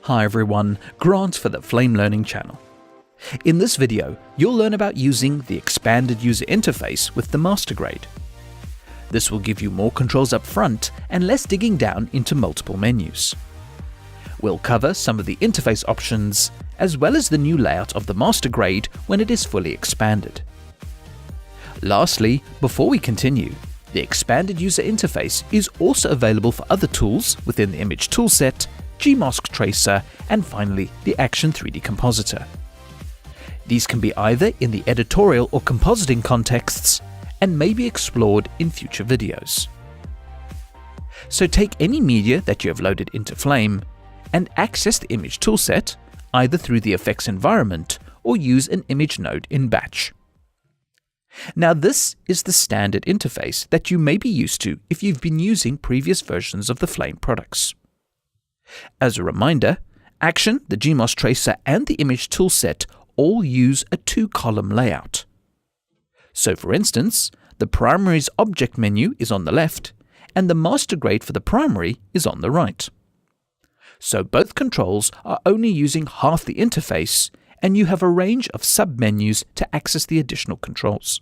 Hi everyone, Grant for the Flame Learning channel. In this video, you'll learn about using the expanded user interface with the MasterGrade. This will give you more controls up front and less digging down into multiple menus. We'll cover some of the interface options, as well as the new layout of the MasterGrade when it is fully expanded. Lastly, before we continue, the expanded user interface is also available for other tools within the image toolset, Gmask Tracer, and finally the Action 3D Compositor. These can be either in the editorial or compositing contexts and may be explored in future videos. So take any media that you have loaded into Flame and access the image toolset either through the effects environment or use an image node in batch. Now this is the standard interface that you may be used to if you've been using previous versions of the Flame products. As a reminder, Action, the Gmask Tracer, and the image toolset all use a two-column layout. So for instance, the primary's object menu is on the left, and the MasterGrade for the primary is on the right. So both controls are only using half the interface, and you have a range of sub-menus to access the additional controls.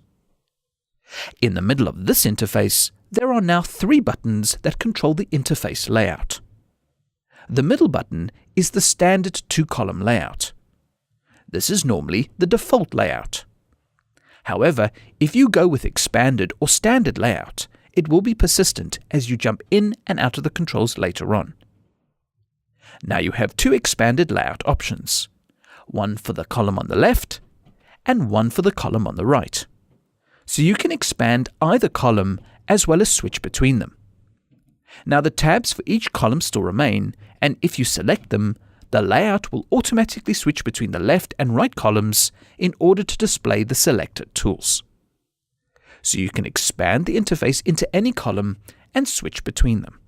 In the middle of this interface, there are now 3 buttons that control the interface layout. The middle button is the standard two-column layout. This is normally the default layout. However, if you go with expanded or standard layout, it will be persistent as you jump in and out of the controls later on. Now you have 2 expanded layout options, one for the column on the left and one for the column on the right. So you can expand either column as well as switch between them. Now the tabs for each column still remain, and if you select them, the layout will automatically switch between the left and right columns in order to display the selected tools. So you can expand the interface into any column and switch between them.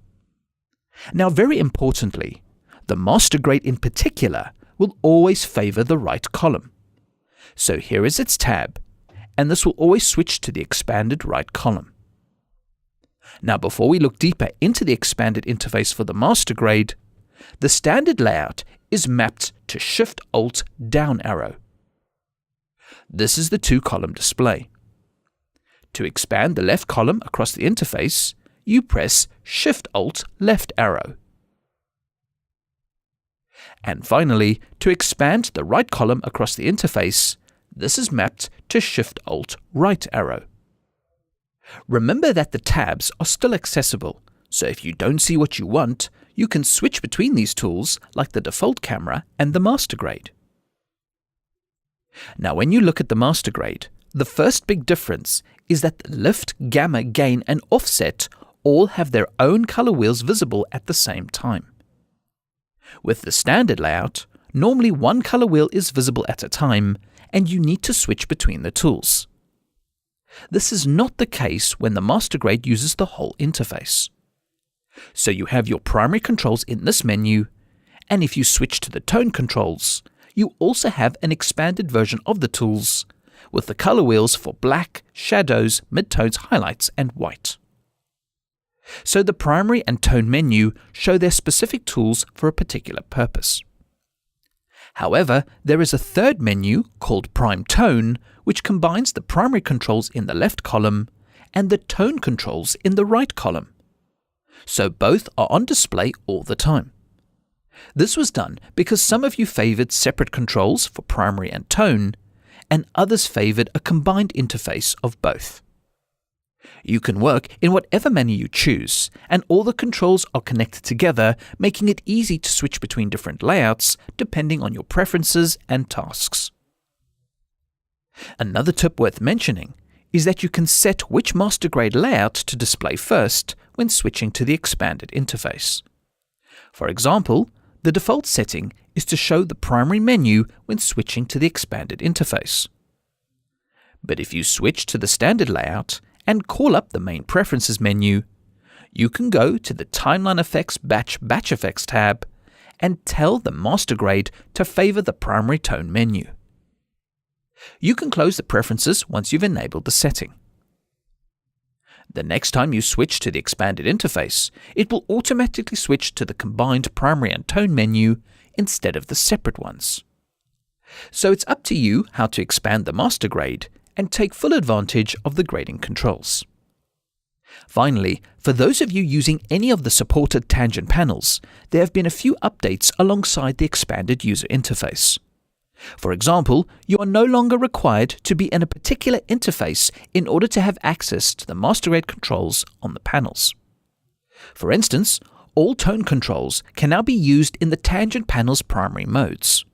Now very importantly, the MasterGrade in particular will always favor the right column. So here is its tab, and this will always switch to the expanded right column. Now before we look deeper into the expanded interface for the MasterGrade, the standard layout is mapped to Shift-Alt-Down arrow. This is the two-column display. To expand the left column across the interface, you press Shift-Alt-Left arrow. And finally, to expand the right column across the interface, this is mapped to Shift-Alt-Right arrow. Remember that the tabs are still accessible, so if you don't see what you want, you can switch between these tools like the default camera and the MasterGrade. Now when you look at the MasterGrade, the first big difference is that the lift, gamma, gain and offset all have their own color wheels visible at the same time. With the standard layout, normally one color wheel is visible at a time, and you need to switch between the tools. This is not the case when the MasterGrade uses the whole interface. So you have your primary controls in this menu, and if you switch to the tone controls, you also have an expanded version of the tools, with the color wheels for black, shadows, midtones, highlights, and white. So the primary and tone menu show their specific tools for a particular purpose. However, there is a third menu called Prime Tone, which combines the primary controls in the left column and the tone controls in the right column. So both are on display all the time. This was done because some of you favored separate controls for primary and tone, and others favored a combined interface of both. You can work in whatever manner you choose, and all the controls are connected together, making it easy to switch between different layouts depending on your preferences and tasks. Another tip worth mentioning is that you can set which MasterGrade layout to display first when switching to the expanded interface. For example, the default setting is to show the primary menu when switching to the expanded interface. But if you switch to the standard layout and call up the main preferences menu, you can go to the Timeline Effects Batch Effects tab and tell the MasterGrade to favor the primary tone menu. You can close the preferences once you've enabled the setting. The next time you switch to the expanded interface, it will automatically switch to the combined primary and tone menu instead of the separate ones. So it's up to you how to expand the MasterGrade and take full advantage of the grading controls. Finally, for those of you using any of the supported tangent panels, there have been a few updates alongside the expanded user interface. For example, you are no longer required to be in a particular interface in order to have access to the MasterGrade controls on the panels. For instance, all tone controls can now be used in the tangent panel's primary modes.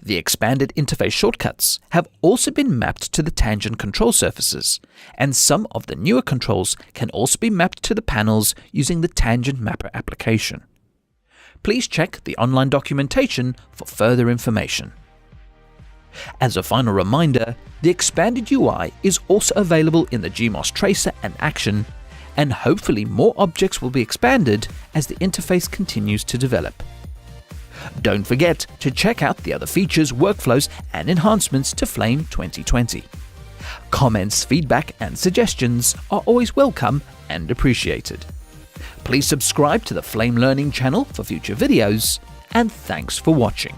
The expanded interface shortcuts have also been mapped to the tangent control surfaces, and some of the newer controls can also be mapped to the panels using the Tangent Mapper application. Please check the online documentation for further information. As a final reminder, the expanded UI is also available in the Gmask Tracer and Action, and hopefully more objects will be expanded as the interface continues to develop. Don't forget to check out the other features, workflows, and enhancements to Flame 2020. Comments, feedback, and suggestions are always welcome and appreciated. Please subscribe to the Flame Learning channel for future videos, and thanks for watching.